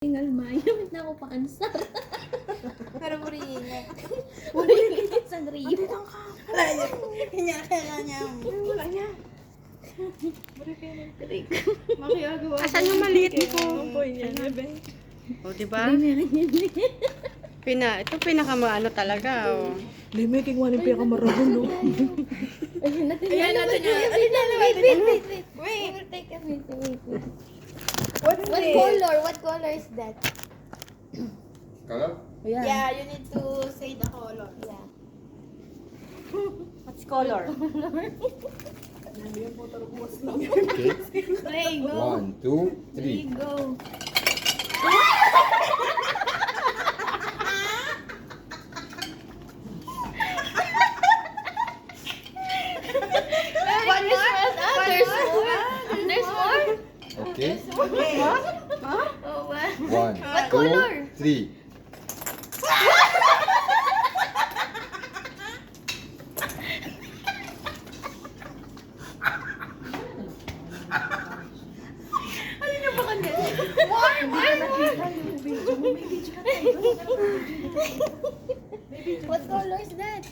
Tingal mayo, na ako paansar. Pero burihin niya. Burihin sa rio. Wala niya. Hinyakala niya. Wala niya. Makiagawa. Asan yung maliit ko? O, diba? Ito pinakamaano talaga, o. Lime, kaya nga yung pinakamarahon, no? Ayun natin. Ayan natin niya. Wait. We will take a wait. What color is that? Color? Yeah, you need to say the color. Yeah. What's color? Okay. Play, go. 1, 2, 3. Go. One more? There's more? Okay. Oh, what? 1, What color? 2, 3. What color is that?